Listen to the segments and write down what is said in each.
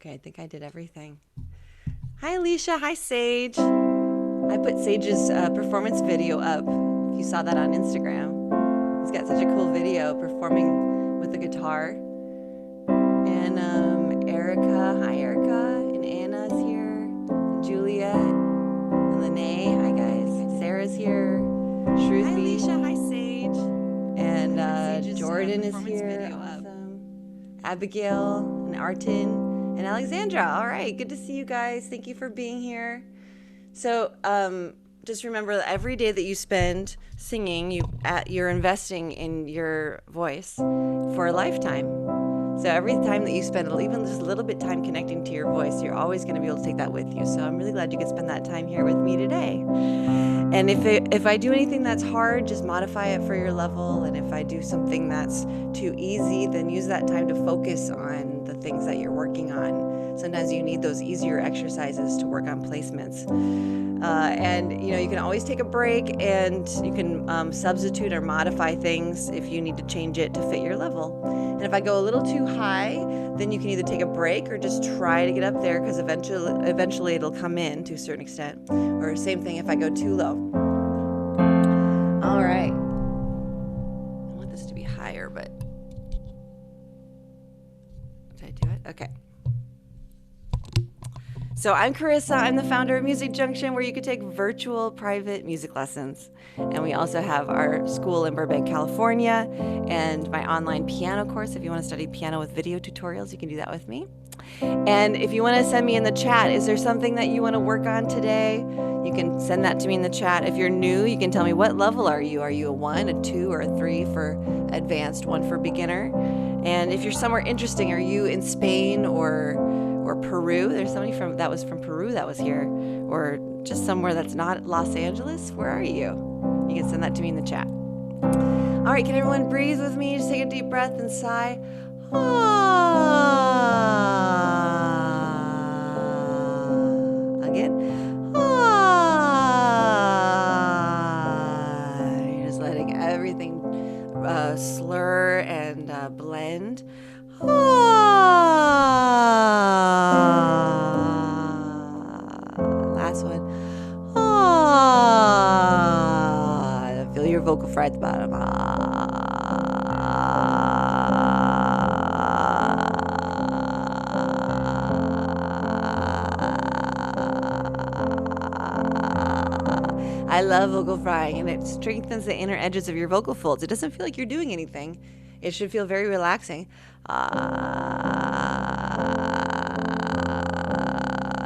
Okay, I think I did everything. Hi, Alicia. Hi, Sage. I put Sage's performance video up. If you saw that on Instagram. He's got such a cool video performing with the guitar. And Erica. Hi, Erica. And Anna's here. And Juliet. And Lene. Hi, guys. Sarah's here. Shrewsbury. Hi, Alicia. Hi, Sage. And Jordan is here. Awesome. Abigail and Artin and Alexandra. All right. Good to see you guys. Thank you for being here. So just remember that every day that you spend singing, you're investing in your voice for a lifetime. So every time that you spend even just a little bit time connecting to your voice, you're always going to be able to take that with you. So I'm really glad you could spend that time here with me today. And if I do anything that's hard, just modify it for your level. And if I do something that's too easy, then use that time to focus on the things that you're working on. Sometimes you need those easier exercises to work on placements. And you can always take a break, and you can substitute or modify things if you need to change it to fit your level. And if I go a little too high, then you can either take a break or just try to get up there, because eventually it'll come in to a certain extent. Or same thing if I go too low. All right. I want this to be higher, but did I do it? Okay. So I'm Charissa. I'm the founder of Music Junction, where you could take virtual private music lessons. And we also have our school in Burbank, California, and my online piano course. If you want to study piano with video tutorials, you can do that with me. And if you want to send me in the chat, is there something that you want to work on today? You can send that to me in the chat. If you're new, you can tell me, what level are you? Are you a 1, a 2, or a 3 for advanced, 1 for beginner? And if you're somewhere interesting, are you in Spain or Peru? There's somebody that was from Peru that was here, or just somewhere that's not Los Angeles. Where are you? You can send that to me in the chat. All right, can everyone breathe with me? Just take a deep breath and sigh. Again. You're just letting everything slur and blend. Last one. Feel your vocal fry at the bottom. I love vocal frying, and it strengthens the inner edges of your vocal folds. It doesn't feel like you're doing anything. It should feel very relaxing.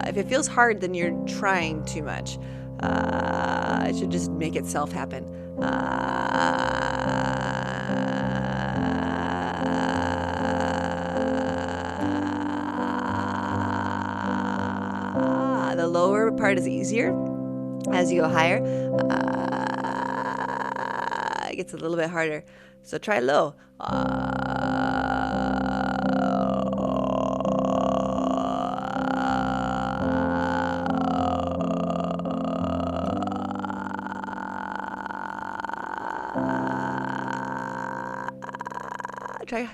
If it feels hard, then you're trying too much. It should just make itself happen. The lower part is easier. As you go higher, it gets a little bit harder. So try low.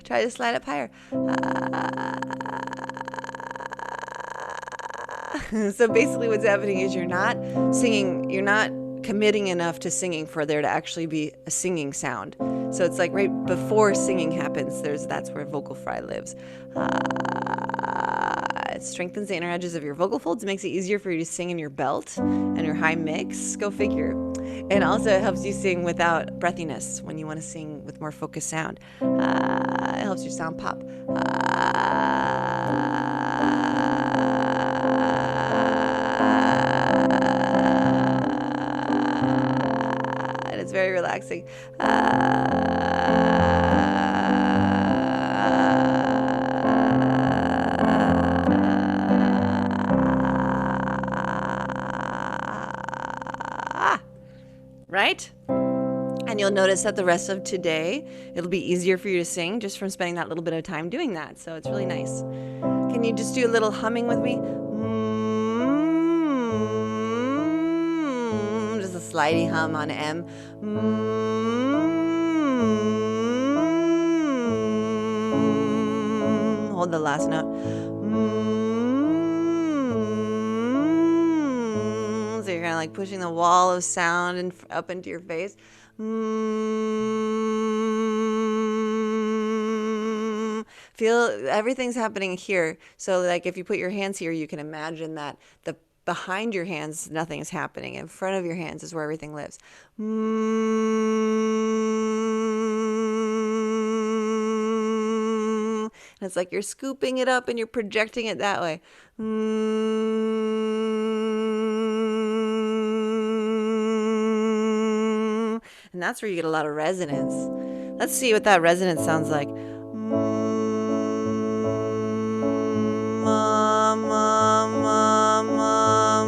Try to slide up higher. So basically what's happening is you're not singing, you're not committing enough to singing for there to actually be a singing sound. So it's like right before singing happens, that's where vocal fry lives. It strengthens the inner edges of your vocal folds. It makes it easier for you to sing in your belt and your high mix. Go figure. And also it helps you sing without breathiness when you want to sing with more focused sound. It helps your sound pop. And it's very relaxing. Right? And you'll notice that the rest of today, it'll be easier for you to sing just from spending that little bit of time doing that. So it's really nice. Can you just do a little humming with me? Just a slidey hum on M. Hold the last note. of like pushing the wall of sound and up into your face. Feel everything's happening here. So like if you put your hands here, you can imagine that the behind your hands, nothing is happening. In front of your hands is where everything lives. And it's like you're scooping it up and you're projecting it that way. And that's where you get a lot of resonance. Let's see what that resonance sounds like. Ma, ma, ma, ma,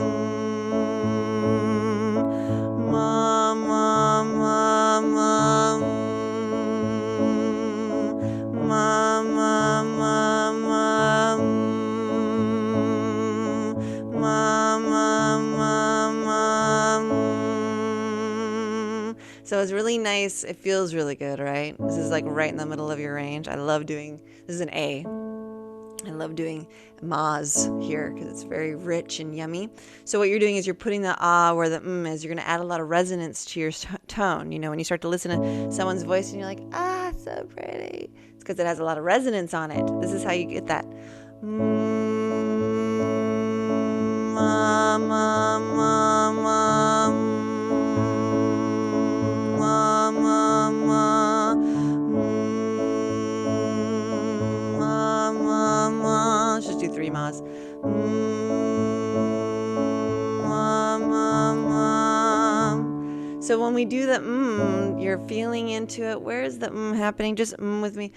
ma, ma, ma, ma, ma, ma, ma, ma, so it's really nice. It feels really good, right? This is like right in the middle of your range. I love doing, this is an A. I love doing ma's here because it's very rich and yummy. So what you're doing is you're putting the ah where the is. You're going to add a lot of resonance to your tone. You know, when you start to listen to someone's voice and you're like, ah, so pretty. It's because it has a lot of resonance on it. This is how you get that. Ma, ma, ma, ma, ma, ma, ma, ma, ma. Let's just do 3 ma's. Ma, ma, ma. So when we do the you're feeling into it. Where is the happening? Just with me.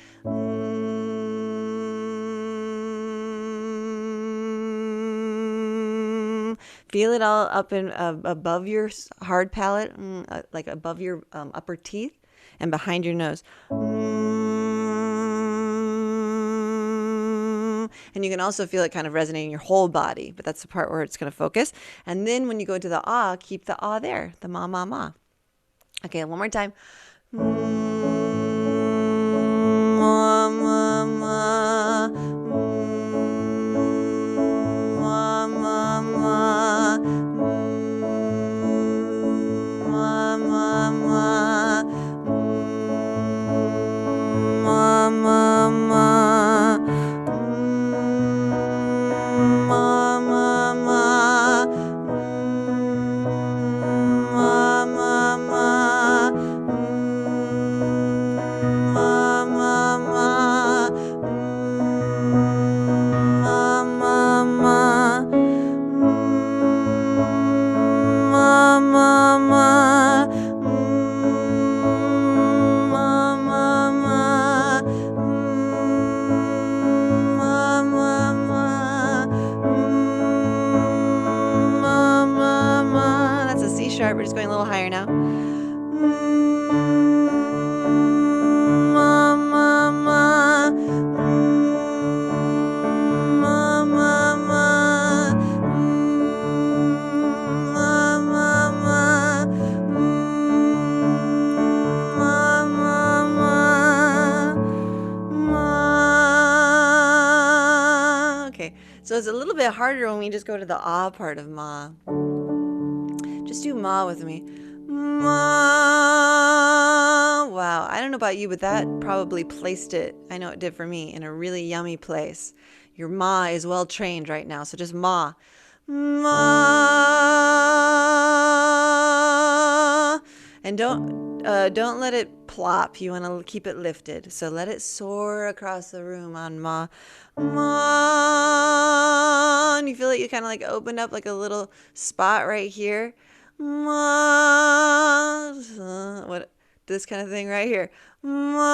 Feel it all up in above your hard palate, like above your upper teeth and behind your nose. And you can also feel it kind of resonating your whole body, but that's the part where it's going to focus. And then when you go to the ah, keep the ah there, the ma, ma, ma. Okay, one more time. Ma, ma, ma. Ma, ma, ma. Ma, ma, ma. Ma, ma, ma. Ma, ma, ma. Ma, ma, ma. Ma, ma, ma. Ma, ma, ma. Ma, ma, ma. Ma, ma, ma. Ma, ma, ma. Ma, ma, ma. That's a C sharp. We're just going a little higher now. Ma, ma, ma. Ma, ma, ma. Ma, ma, ma. Ma, ma, ma. Ma. Okay, so it's a little bit harder when we just go to the ah part of ma. Just do ma with me. Ma. Wow, I don't know about you, but that probably placed it, I know it did for me, in a really yummy place. Your ma is well trained right now, so just ma. Ma. And don't let it plop. You want to keep it lifted. So let it soar across the room on ma. Ma. And you feel like you kind of like opened up like a little spot right here. Ma. What? This kind of thing right here. Ma.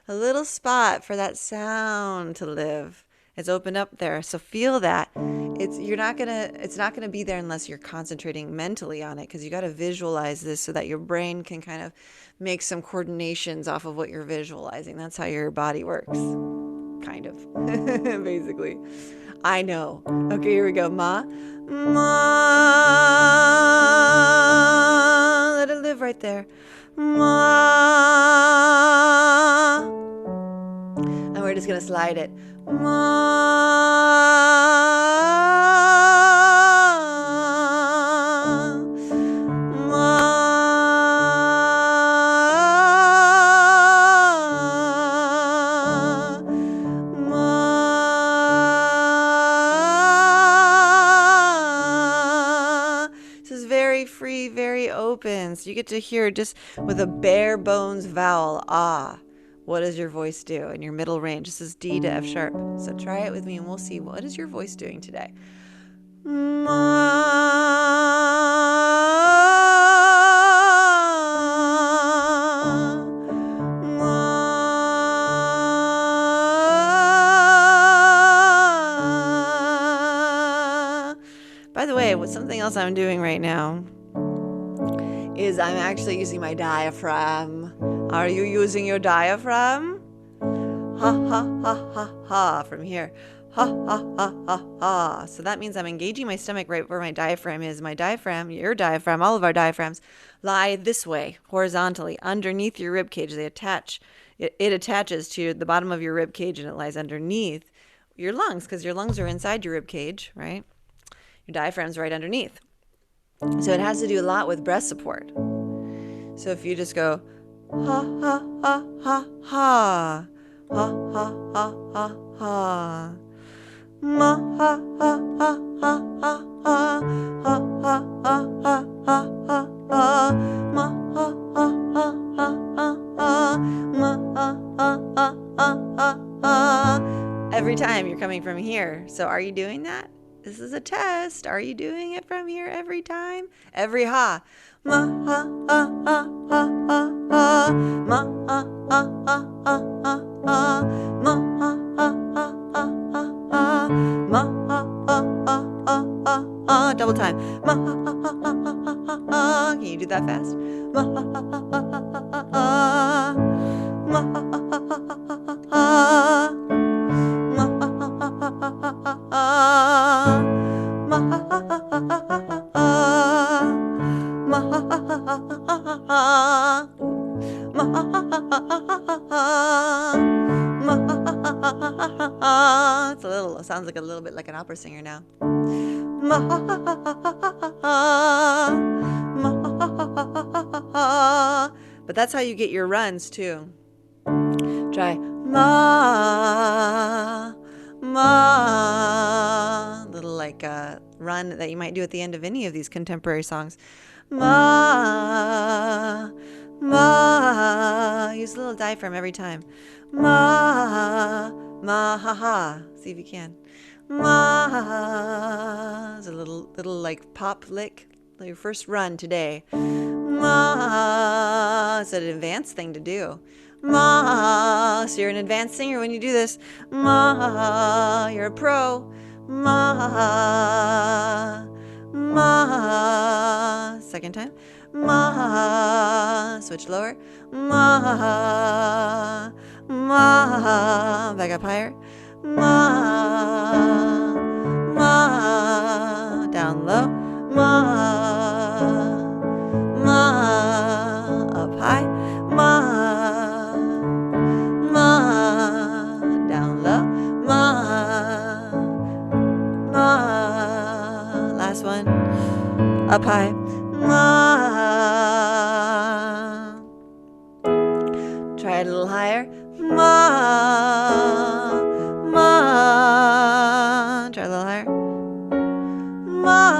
A little spot for that sound to live. It's opened up there. So feel that. It's not gonna be there unless you're concentrating mentally on it, because you got to visualize this so that your brain can kind of make some coordinations off of what you're visualizing. That's how your body works. Kind of. Basically. I know. Okay, here we go. Ma. Ma. Let it live right there. Ma. And we're just going to slide it. Ma. So you get to hear just with a bare bones vowel, ah, what does your voice do in your middle range? This is D to F sharp. So try it with me and we'll see, what is your voice doing today? By the way, something else I'm doing right now is I'm actually using my diaphragm. Are you using your diaphragm? Ha ha ha ha ha from here. Ha ha ha ha ha. So that means I'm engaging my stomach right where my diaphragm is. My diaphragm, your diaphragm, all of our diaphragms lie this way, horizontally, underneath your rib cage. They attach. It attaches to the bottom of your rib cage and it lies underneath your lungs because your lungs are inside your rib cage, right? Your diaphragm's right underneath. So it has to do a lot with breath support. So if you just go ha ha ha ha ha, ha ha ha ha ha, ma ha ha ha ha ha ha, ha ha ha ha ha ha ha, ma ha ha ha ha ha ha, ma ha ha ha ha ha ha. Every time you're coming from here. So are you doing that? This is a test. Are you doing it from here every time? Every ha. Ma ha ha ha ha ha ha. Ma ha ha ha ha ha ha. Ma ha ha ha ha ha ha. Ma ha ha ha ha ha ha. Double time. Ma ha ha ha ha ha ha ha. Can you do that fast? Ma ha ha ha ha ha ha ha. Ma ha ha ha ha ha ha ha. Ma ha ha ha ha ha ha ha. Ma ha ha ha ha ha ha ha. Ma ha ha ha ha ha ha. Ma ha ha ha ha ha ha. Ma ha ha ha ha ha ha. It sounds like a little bit like an opera singer now. Ma ha ha ha ha ha ha. Ma ha ha ha ha ha ha. But that's how you get your runs too. Try ma. Ma, little like a run that you might do at the end of any of these contemporary songs. Ma, ma, use a little diaphragm every time. Ma, ma, ha, ha. See if you can. Ma, it's a little like pop lick. Your first run today. Ma, it's an advanced thing to do. Ma, so you're an advanced singer when you do this. Ma, you're a pro. Ma, ma. Second time. Ma, switch lower. Ma, ma. Back up higher. Ma, ma. Down low. Ma, ma. Up high. Ma. Down low, ma, ma. Last one, up high, ma. Try it a little higher, ma, ma. Try a little higher, ma,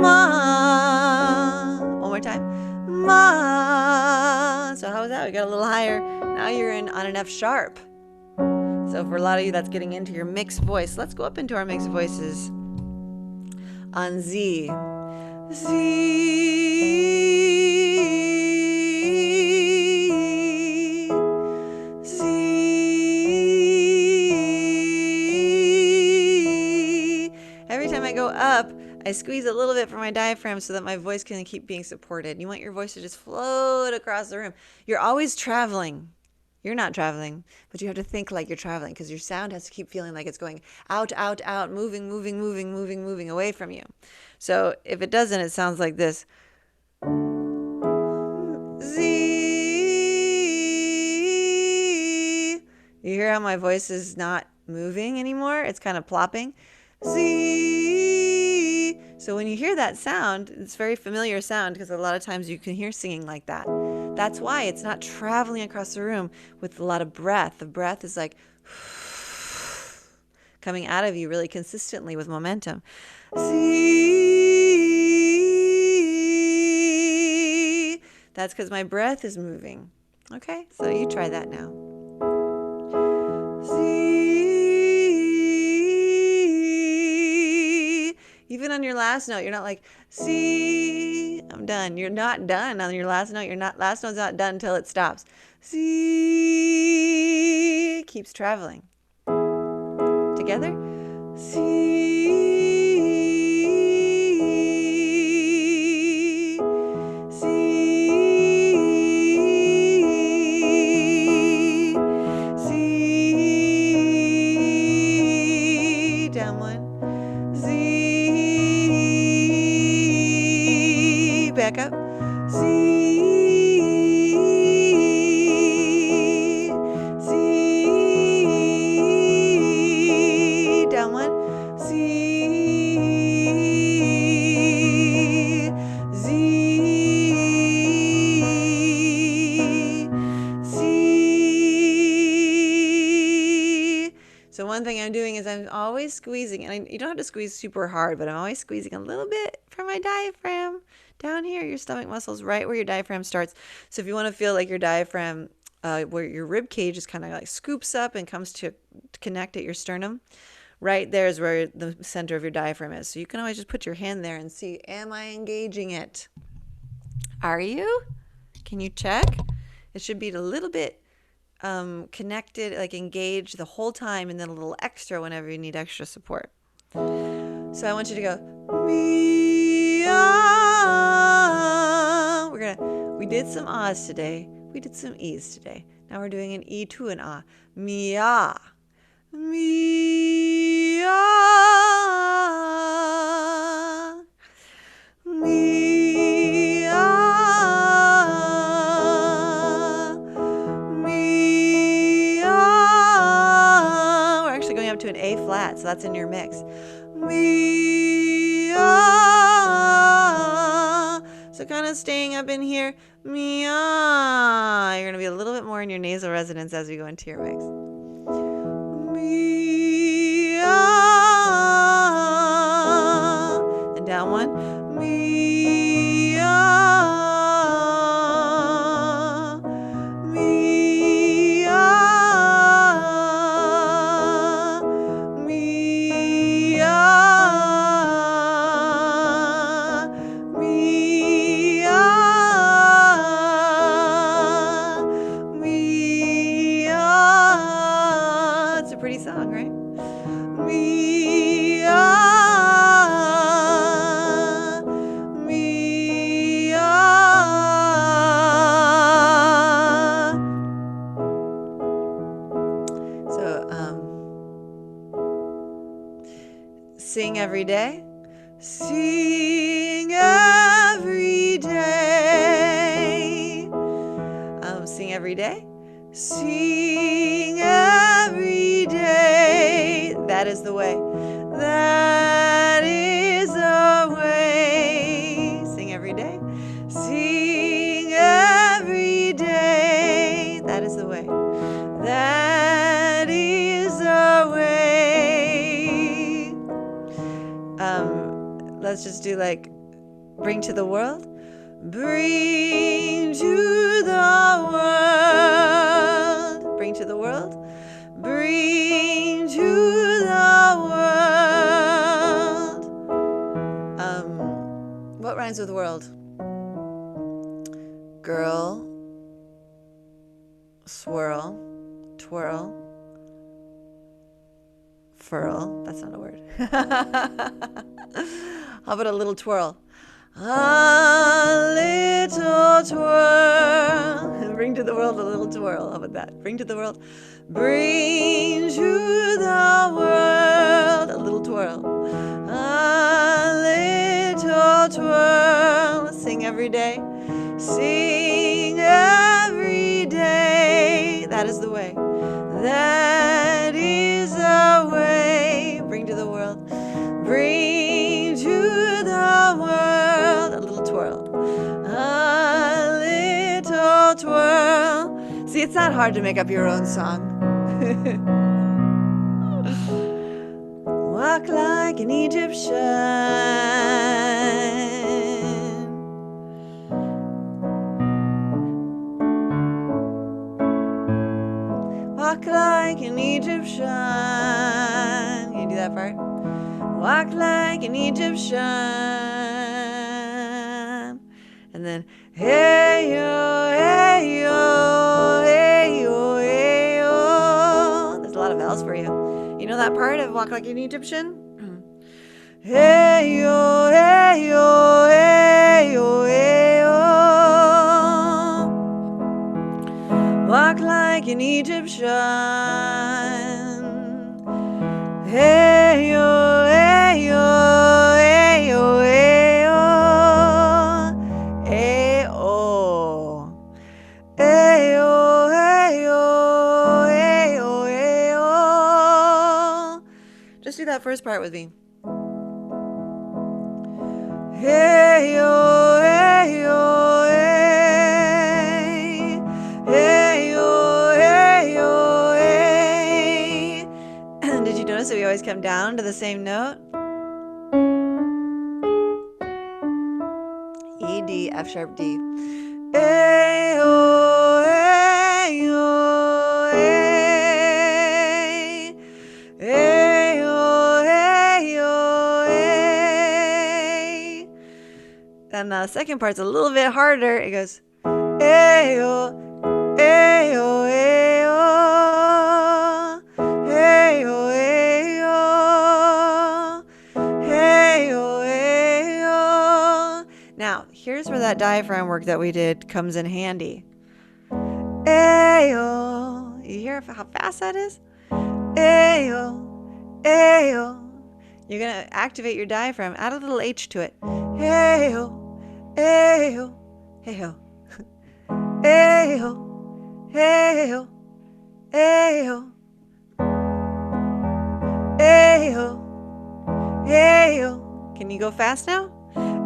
ma. One more time, ma. So how was that? We got a little higher. Now you're on an F sharp. So for a lot of you, that's getting into your mixed voice. Let's go up into our mixed voices on Z. Z. Z. Every time I go up, I squeeze a little bit from my diaphragm so that my voice can keep being supported. You want your voice to just float across the room. You're always traveling. You're not traveling, but you have to think like you're traveling because your sound has to keep feeling like it's going out, out, out, moving, moving, moving, moving, moving away from you. So if it doesn't, it sounds like this. Z. You hear how my voice is not moving anymore? It's kind of plopping. Z. So when you hear that sound, it's a very familiar sound because a lot of times you can hear singing like that. That's why it's not traveling across the room with a lot of breath. The breath is like coming out of you really consistently with momentum. Z. That's because my breath is moving. Okay, so you try that now. See. Even on your last note, you're not like, see, I'm done. You're not done on your last note. Last note's not done until it stops. See, it keeps traveling. Together. See. Back up. C, C, down one. C, Z, C. So one thing I'm doing is I'm always squeezing, and you don't have to squeeze super hard, but I'm always squeezing a little bit from my diaphragm. Down here, your stomach muscles, right where your diaphragm starts. So if you want to feel like your diaphragm, where your rib cage is kind of like scoops up and comes to connect at your sternum, right there is where the center of your diaphragm is. So you can always just put your hand there and see, am I engaging it? Are you? Can you check? It should be a little bit connected, like engaged the whole time, and then a little extra whenever you need extra support. So I want you to go, me, ah. We did some ahs today. We did some e's today. Now we're doing an e to an ah. Me, ah. Me, ah. Me, ah. Me, ah. We're actually going up to an A flat, so that's in your mix. Me, ah. So kind of staying up in here. Me, ah. You're going to be a little bit more in your nasal resonance as we go into your mix. Me, ah. And down one. Me, ah. Me, ah. Me, ah. Me, ah. Me, ah. It's a pretty song, right? Me, ah. Me, ah. So, sing every day. Sing every day. Sing every day. Sing every day. That is the way. That is the way. Sing every day. Sing every day. That is the way. That is the way. Let's just do like bring to the world. Bring to the world. Bring to the world. Bring to the world. What rhymes with world? Girl, swirl, twirl, furl. That's not a word. How about a little twirl? A little twirl. Bring to the world a little twirl. How about that? Bring to the world. Bring to the world a little twirl. A little twirl. Sing every day. Sing every day. That is the way. That is the way. Bring to the world. Bring to the world a little twirl. A little twirl. See, it's not hard to make up your own song. Walk like an Egyptian. Walk like an Egyptian. Can you do that part? Walk like an Egyptian. And then, hey yo, hey yo, hey yo, hey yo. There's a lot of vowels for you. You know that part of Walk Like an Egyptian? Hey yo, hey yo, hey yo, hey yo. Walk like an Egyptian. Hey yo, hey yo, hey yo, hey yo. Hey oh. Hey yo, hey yo, hey yo, hey yo. Just do that first part with me. Hey yo, hey yo, hey. Hey yo, hey yo, hey. Did you notice that we always come down to the same note? E, D, F sharp, D. Hey yo, hey yo, hey. Hey yo, hey yo, hey. And the second part's a little bit harder. It goes, hey yo, hey yo, hey yo, hey yo, hey yo, hey yo, hey yo. Now, here's where that diaphragm work that we did comes in handy. Hey yo, you hear how fast that is? Hey yo, hey yo. You're gonna activate your diaphragm. Add a little H to it. Hey yo. Hey ho, hey ho, hey ho, hey ho, hey ho, hey ho, hey ho. Can you go fast now?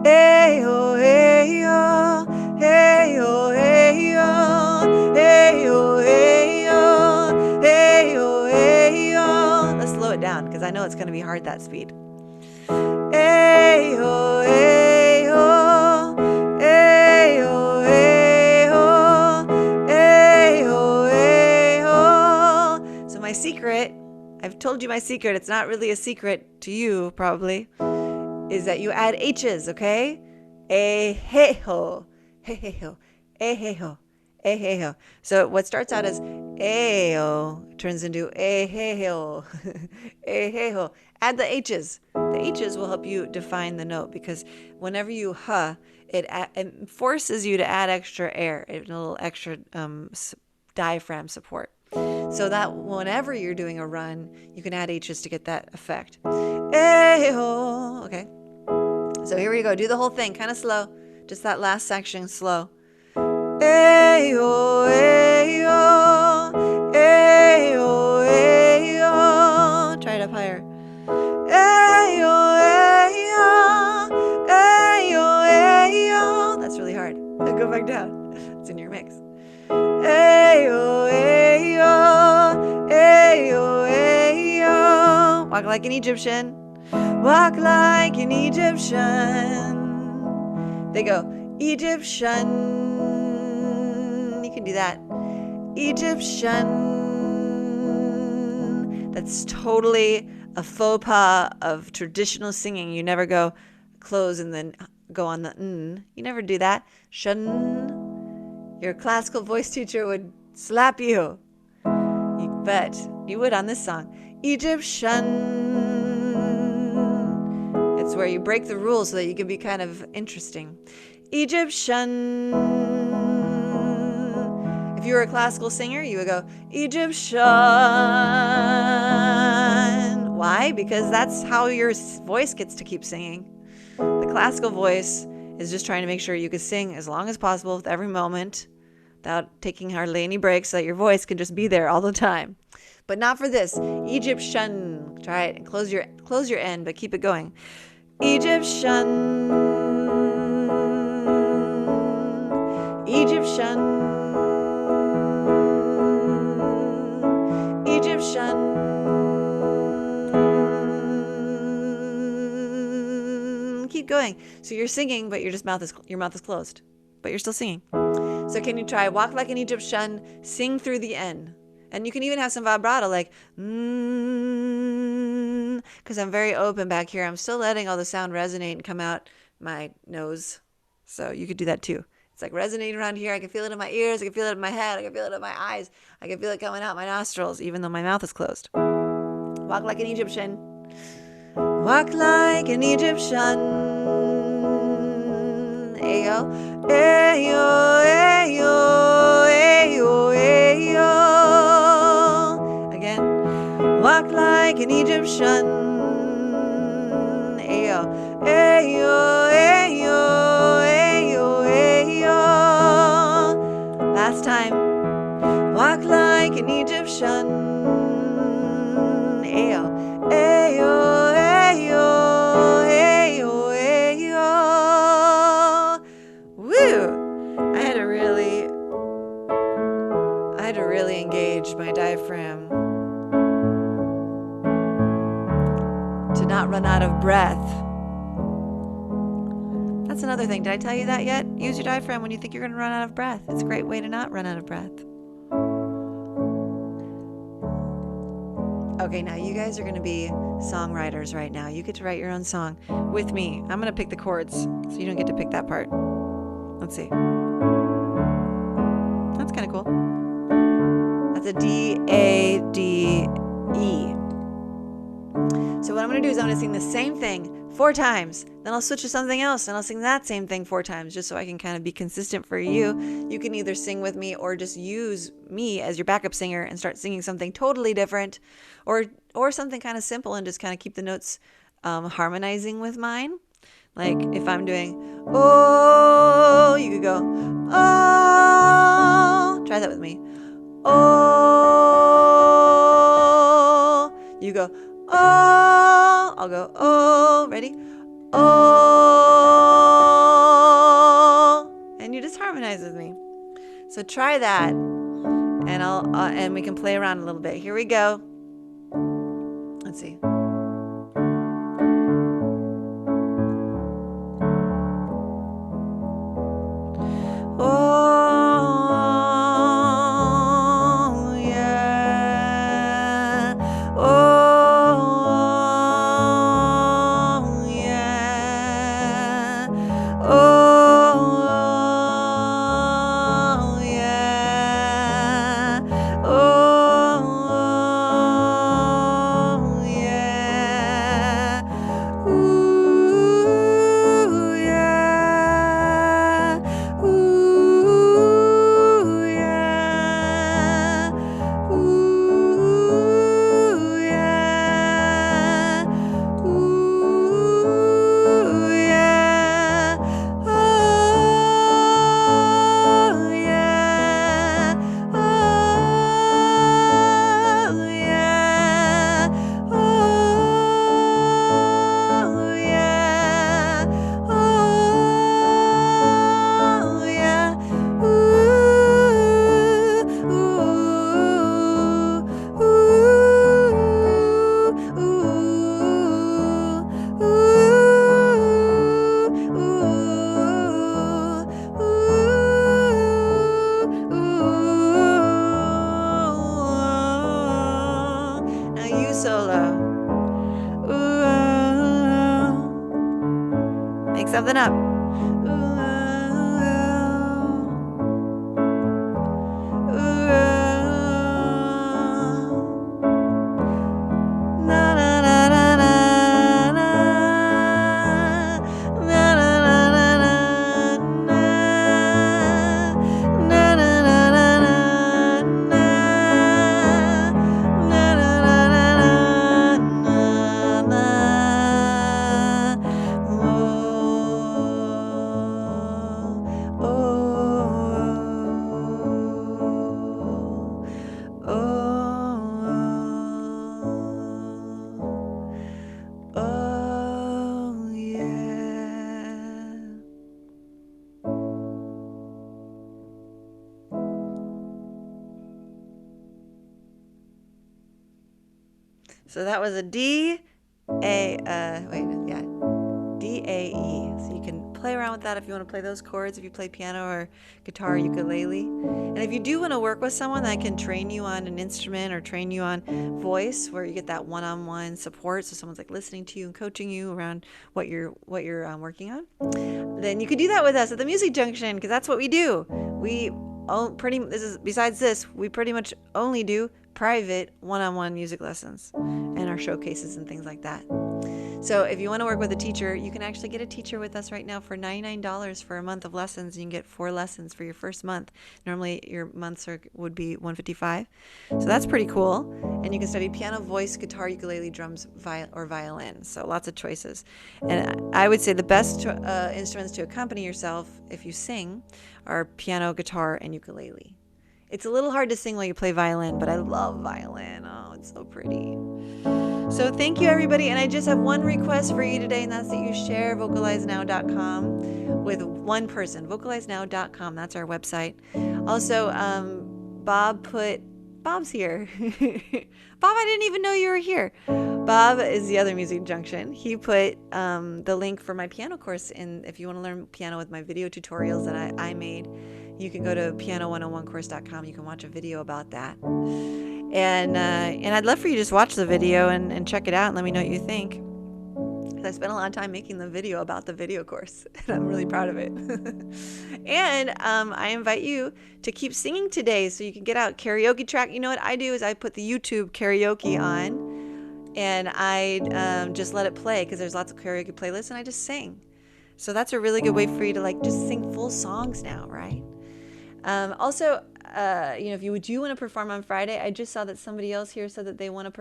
Hey ho, hey ho, hey ho, hey ho, hey ho, hey ho, hey ho, hey ho. Let's slow it down because I know it's going to be hard that speed. Hey ho, hey ho. My secret, I've told you my secret, it's not really a secret to you probably, is that you add H's, okay? Hey ho, hey ho, hey ho, hey ho. So what starts out as ayo turns into hey ho, hey ho. Add the H's. The H's will help you define the note because whenever you it forces you to add extra air, a little extra diaphragm support. So that whenever you're doing a run, you can add H's to get that effect. Ayo. Okay. So here we go. Do the whole thing kind of slow. Just that last section slow. Ayo, ayo, ayo, ayo. Try it up higher. Ayo, ayo, ayo, ayo. That's really hard. Go back down. It's in your mix. Ayo, ayo, ayo, ayo. Walk like an Egyptian. Walk like an Egyptian. They go, Egyptian. You can do that. Egyptian. That's totally a faux pas of traditional singing. You never go close and then go on the n. You never do that. Shun. Your classical voice teacher would slap you. But you would on this song. Egyptian. It's where you break the rules so that you can be kind of interesting. Egyptian. If you were a classical singer, you would go, Egyptian. Why? Because that's how your voice gets to keep singing. The classical voice is just trying to make sure you can sing as long as possible with every moment without taking hardly any breaks so that your voice can just be there all the time. But not for this. Egyptian. Try it and close your end, but keep it going. Egyptian. Egyptian. Egyptian. Keep going. So you're singing, but your mouth is closed, but you're still singing. So can you try walk like an Egyptian, sing through the N? And you can even have some vibrato, like, because I'm very open back here. I'm still letting all the sound resonate and come out my nose. So you could do that too. It's like resonating around here. I can feel it in my ears. I can feel it in my head. I can feel it in my eyes. I can feel it coming out my nostrils, even though my mouth is closed. Walk like an Egyptian. Walk like an Egyptian. Ayo, ayo, ayo, ayo, ayo. Again. Walk like an Egyptian. Ayo, ayo, ayo, ayo, ayo. Last time. Walk like an Egyptian. Ayo, ayo, ayo, ayo, ayo. Woo! I had to really engage my diaphragm to not run out of breath. That's another thing. Did I tell you that yet? Use your diaphragm when you think you're going to run out of breath. It's a great way to not run out of breath. Okay, now you guys are going to be songwriters right now. You get to write your own song with me. I'm going to pick the chords, so you don't get to pick that part. Let's see. That's kind of cool. That's a D, A, D, E. So what I'm going to do is I'm going to sing the same thing 4 times. Then I'll switch to something else and I'll sing that same thing 4 times just so I can kind of be consistent for you. You can either sing with me or just use me as your backup singer and start singing something totally different, or something kind of simple and just kind of keep the notes harmonizing with mine. Like if I'm doing, oh, you could go, oh. Try that with me. Oh. You go, oh. I'll go, oh. Ready? Oh. And you just harmonize with me. So try that. And and we can play around a little bit. Here we go. Let's see. Oh, yeah. Oh, yeah. Oh, yeah. Oh, yeah. Ooh, yeah. Ooh, yeah. Ooh, yeah. Ooh, yeah. Oh, yeah. Oh, yeah. Oh, yeah. Oh, yeah. Ooh, ooh, ooh, ooh. Now you solo. Ooh. Make something up. Na na na na na na. Na na na na na na. Na na na na na na. Na na na na na na. Oh, oh, oh, oh, yeah. So that was a D, A, D, A, E. So you can play around with that if you want to play those chords, if you play piano or guitar or ukulele. And if you do want to work with someone that can train you on an instrument or train you on voice, where you get that one-on-one support, so someone's like listening to you and coaching you around what you're working on, then you could do that with us at the Music Junction, because that's what we do. We besides this, we pretty much only do private one-on-one music lessons and our showcases and things like that. So if you want to work with a teacher, you can actually get a teacher with us right now for $99 for a month of lessons. You can get 4 lessons for your first month. Normally your months would be $155. So that's pretty cool. And you can study piano, voice, guitar, ukulele, drums, or violin. So lots of choices. And I would say the best instruments to accompany yourself if you sing are piano, guitar, and ukulele. It's a little hard to sing while you play violin, but I love violin. Oh, it's so pretty. So thank you, everybody. And I just have one request for you today, and that's that you share vocalizenow.com with one person. Vocalizenow.com. That's our website. Also, Bob's here. Bob, I didn't even know you were here. Bob is the other Music Junction. He put the link for my piano course in. If you want to learn piano with my video tutorials that I made, you can go to piano101course.com. You can watch a video about that. And I'd love for you to just watch the video and check it out and let me know what you think. I spent a lot of time making the video about the video course, and I'm really proud of it. And I invite you to keep singing today so you can get out karaoke track. You know what I do is I put the YouTube karaoke on, and I just let it play because there's lots of karaoke playlists, and I just sing. So that's a really good way for you to like just sing full songs now, right? Also, if you do want to perform on Friday, I just saw that somebody else here said that they want to perform